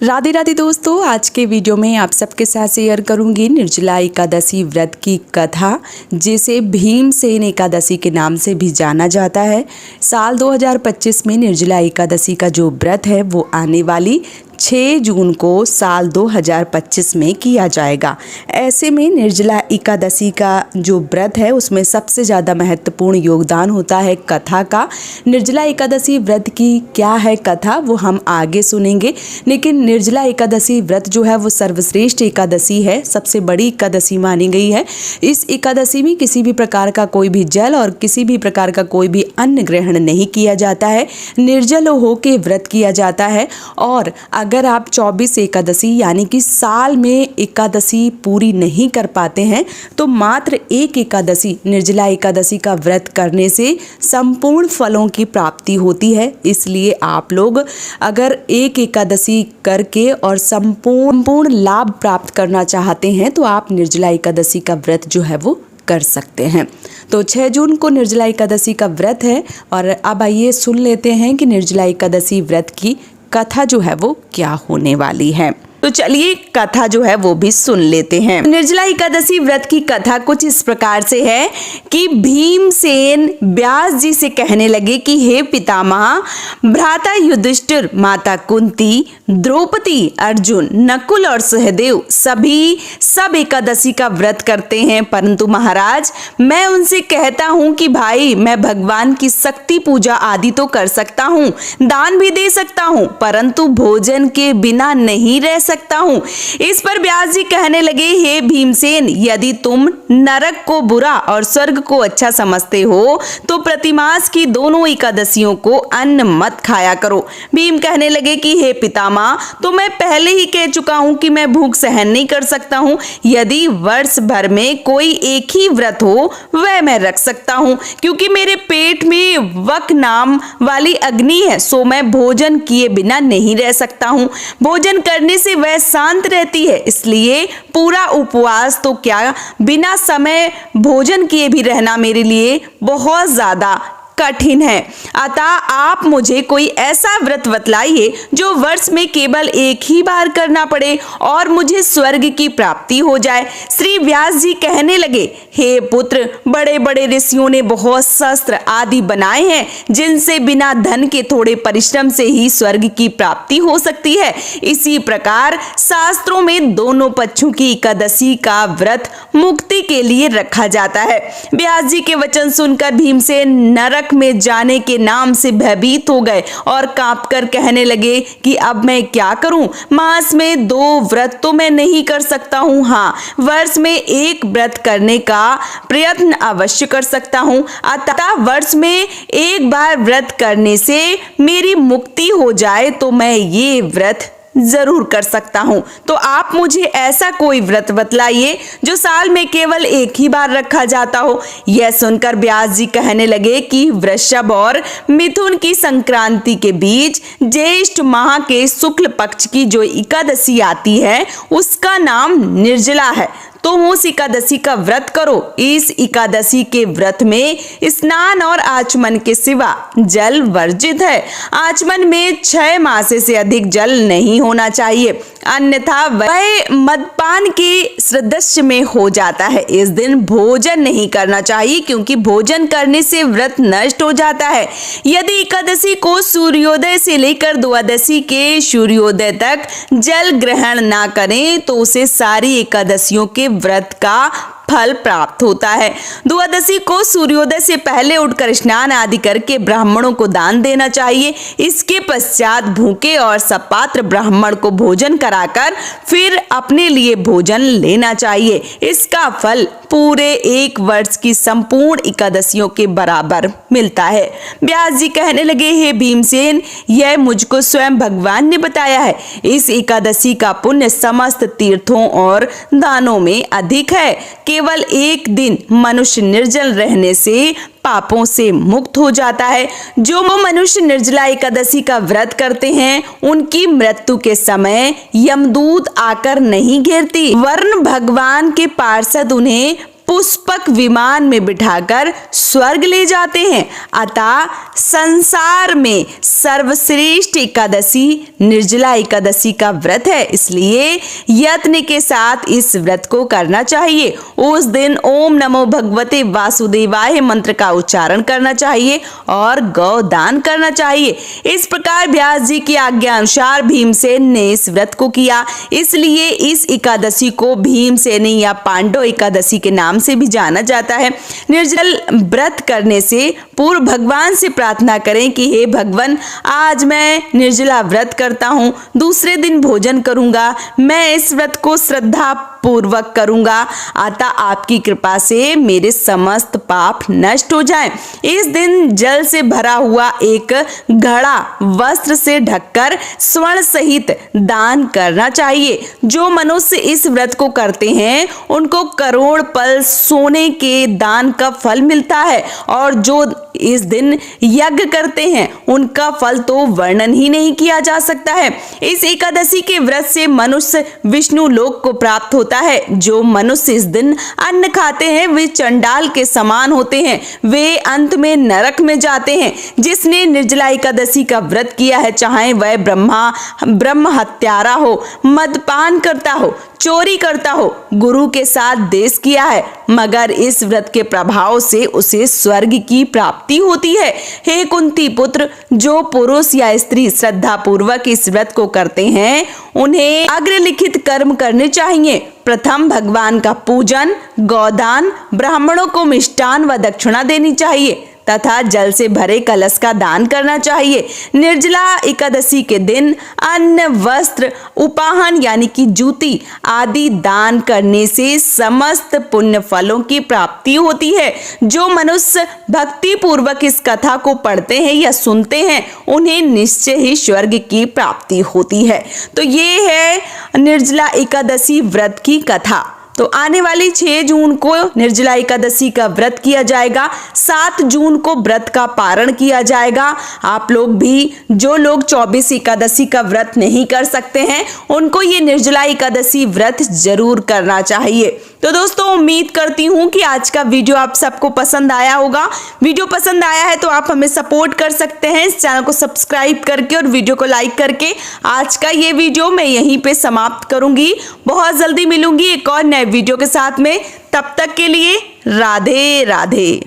राधे राधे दोस्तों, आज के वीडियो में आप सबके साथ शेयर करूंगी निर्जला एकादशी व्रत की कथा, जिसे भीमसेन एकादशी के नाम से भी जाना जाता है। साल 2025 में निर्जला एकादशी का जो व्रत है वो आने वाली 6 जून को साल 2025 में किया जाएगा। ऐसे में निर्जला एकादशी का जो व्रत है उसमें सबसे ज़्यादा महत्वपूर्ण योगदान होता है कथा का। निर्जला एकादशी व्रत की क्या है कथा वो हम आगे सुनेंगे, लेकिन निर्जला एकादशी व्रत जो है वो सर्वश्रेष्ठ एकादशी है, सबसे बड़ी एकादशी मानी गई है। इस एकादशी में किसी भी प्रकार का कोई भी जल और किसी भी प्रकार का कोई भी अन्न ग्रहण नहीं किया जाता है, निर्जल होकर व्रत किया जाता है। और अगर आप 24 एकादशी यानी कि साल में एकादशी पूरी नहीं कर पाते हैं तो मात्र एक एकादशी निर्जला एकादशी का व्रत करने से संपूर्ण फलों की प्राप्ति होती है। इसलिए आप लोग अगर एक एकादशी करके और संपूर्ण लाभ प्राप्त करना चाहते हैं तो आप निर्जला एकादशी का व्रत जो है वो कर सकते हैं। तो 6 जून को निर्जला एकादशी का व्रत है और अब आइए सुन लेते हैं कि निर्जला एकादशी व्रत की कथा जो है वो क्या होने वाली है। तो चलिए कथा जो है वो भी सुन लेते हैं। निर्जला एकादशी व्रत की कथा कुछ इस प्रकार से है कि भीमसेन व्यास जी से कहने लगे कि हे पितामह, भ्राता युधिष्ठिर, माता कुंती, द्रौपदी, अर्जुन, नकुल और सहदेव सभी सब एकादशी का व्रत करते हैं, परंतु महाराज मैं उनसे कहता हूँ कि भाई मैं भगवान की शक्ति पूजा आदि तो कर सकता हूँ, दान भी दे सकता हूँ, परंतु भोजन के बिना नहीं रह सकता हूँ। इस पर व्यास जी कहने लगे, हे भीमसेन, यदि तुम नरक को बुरा और स्वर्ग को अच्छा समझते हो तो प्रतिमास की दोनों एकादशियों को अन्न मत खाया करो। भीम कहने लगे कि हे पितामह, तो मैं पहले ही कह चुका हूँ कि मैं भूख सहन नहीं कर सकता हूँ। यदि वर्ष भर में कोई एक ही व्रत हो वह मैं रख सकता हूँ, क्योंकि मेरे पेट में वक नाम वाली अग्नि है, सो मैं भोजन किए बिना नहीं रह सकता हूँ। भोजन करने से वह शांत रहती है, इसलिए पूरा उपवास तो क्या बिना समय भोजन किए भी रहना मेरे लिए बहुत ज्यादा कठिन है। अतः आप मुझे कोई ऐसा व्रत बतलाइए जो वर्ष में केवल एक ही बार करना पड़े और मुझे स्वर्ग की प्राप्ति हो जाए। श्री व्यास जी कहने लगे, हे पुत्र, बड़े बड़े ऋषियों ने बहुत शस्त्र आदि बनाए हैं जिनसे बिना धन के थोड़े परिश्रम से ही स्वर्ग की प्राप्ति हो सकती है। इसी प्रकार शास्त्रों में दोनों पक्षों की एकादशी का व्रत मुक्ति के लिए रखा जाता है। व्यास जी के वचन सुनकर भीमसेन नरक में जाने के नाम से भयभीत हो गए और कांपकर कहने लगे कि अब मैं क्या करूं? मास में 2 व्रत तो मैं नहीं कर सकता हूं, हाँ वर्ष में एक व्रत करने का प्रयत्न अवश्य कर सकता हूं। अतः वर्ष में एक बार व्रत करने से मेरी मुक्ति हो जाए तो मैं ये व्रत जरूर कर सकता हूं। तो आप मुझे ऐसा कोई व्रत बतलाइए जो साल में केवल एक ही बार रखा जाता हो। यह सुनकर व्यास जी कहने लगे कि वृषभ और मिथुन की संक्रांति के बीच ज्येष्ठ माह के शुक्ल पक्ष की जो एकादशी आती है उसका नाम निर्जला है, तो उस एकादशी का व्रत करो। इस एकादशी के व्रत में स्नान और आचमन के सिवा जल वर्जित है। आचमन में 6 मासे से अधिक जल नहीं होना चाहिए, अन्यथा वह मदपान के सदृश में हो जाता है। इस दिन भोजन नहीं करना चाहिए, क्योंकि भोजन करने से व्रत नष्ट हो जाता है। यदि एकादशी को सूर्योदय से लेकर द्वादशी के सूर्योदय तक जल ग्रहण ना करें तो उसे सारी एकादशियों के व्रत का फल प्राप्त होता है। द्वादशी को सूर्योदय से पहले उठकर स्नान आदि करके ब्राह्मणों को दान देना चाहिए। इसके पश्चात भूखे और सपात्र ब्राह्मण को भोजन कराकर फिर अपने लिए भोजन लेना चाहिए। इसका फल पूरे एक वर्ष की संपूर्ण एकादशियों के बराबर मिलता है। व्यास जी कहने लगे, हे भीमसेन, यह मुझको स्वयं भगवान ने बताया है। इस एकादशी का पुण्य समस्त तीर्थों और दानों में अधिक है। केवल एक दिन मनुष्य निर्जल रहने से पापों से मुक्त हो जाता है। जो मनुष्य निर्जला एकादशी का व्रत करते हैं उनकी मृत्यु के समय यमदूत आकर नहीं घेरती, वरन भगवान के पार्षद उन्हें पुष्पक विमान में बिठाकर स्वर्ग ले जाते हैं। अतः संसार में सर्वश्रेष्ठ एकादशी निर्जला एकादशी का व्रत है, इसलिए यत्न के साथ इस व्रत को करना चाहिए। उस दिन ओम नमो भगवते वासुदेवाय मंत्र का उच्चारण करना चाहिए और गौदान करना चाहिए। इस प्रकार व्यास जी की आज्ञा अनुसार भीमसेन ने इस व्रत को किया, इसलिए इस एकादशी को भीमसेनी या पांडव एकादशी के नाम से भी जाना जाता है। निर्जल व्रत करने से पूर्व भगवान से प्रार्थना करें कि हे भगवान, आज मैं निर्जला व्रत करता हूँ, दूसरे दिन भोजन करूंगा, मैं इस व्रत को श्रद्धा पूर्वक करूंगा, अतः आपकी कृपा से मेरे समस्त पाप नष्ट हो जाएं। इस दिन जल से भरा हुआ एक घड़ा वस्त्र से ढककर स्वर्ण सहित दान करना चाहिए। जो मनुष्य इस व्रत को करते हैं उनको करोड़ पल सोने के दान का फल मिलता है, और जो इस दिन यज्ञ करते हैं उनका फल तो वर्णन ही नहीं किया जा सकता है। इस एकादशी के व्रत से मनुष्य विष्णु लोक को प्राप्त होता है। जो मनुष्य इस दिन अन्न खाते हैं वे चंडाल के समान होते हैं, वे अंत में नरक में जाते हैं। जिसने निर्जला एकादशी का व्रत किया है, चाहे वह ब्रह्म हत्यारा हो, मदपान करता हो, चोरी करता हो, गुरु के साथ देश किया है, मगर इस व्रत के प्रभाव से उसे स्वर्ग की प्राप्ति होती है। हे कुंती पुत्र, जो पुरुष या स्त्री श्रद्धा पूर्वक इस व्रत को करते हैं उन्हें अग्रलिखित कर्म करने चाहिए। प्रथम भगवान का पूजन, गौदान, ब्राह्मणों को मिष्टान व दक्षिणा देनी चाहिए तथा जल से भरे कलश का दान करना चाहिए। निर्जला एकादशी के दिन अन्न, वस्त्र, उपाहन यानी कि जूती आदि दान करने से समस्त पुण्य फलों की प्राप्ति होती है। जो मनुष्य भक्ति पूर्वक इस कथा को पढ़ते हैं या सुनते हैं उन्हें निश्चय ही स्वर्ग की प्राप्ति होती है। तो ये है निर्जला एकादशी व्रत की कथा। तो आने वाली 6 जून को निर्जला एकादशी का व्रत किया जाएगा, 7 जून को व्रत का पारण किया जाएगा। आप लोग भी, जो लोग 24 एकादशी का व्रत नहीं कर सकते हैं उनको ये निर्जला एकादशी व्रत जरूर करना चाहिए। तो दोस्तों, उम्मीद करती हूँ कि आज का वीडियो आप सबको पसंद आया होगा। वीडियो पसंद आया है तो आप हमें सपोर्ट कर सकते हैं इस चैनल को सब्सक्राइब करके और वीडियो को लाइक करके। आज का ये वीडियो मैं यहीं पे समाप्त करूंगी। बहुत जल्दी मिलूंगी एक और नए वीडियो के साथ में। तब तक के लिए राधे राधे।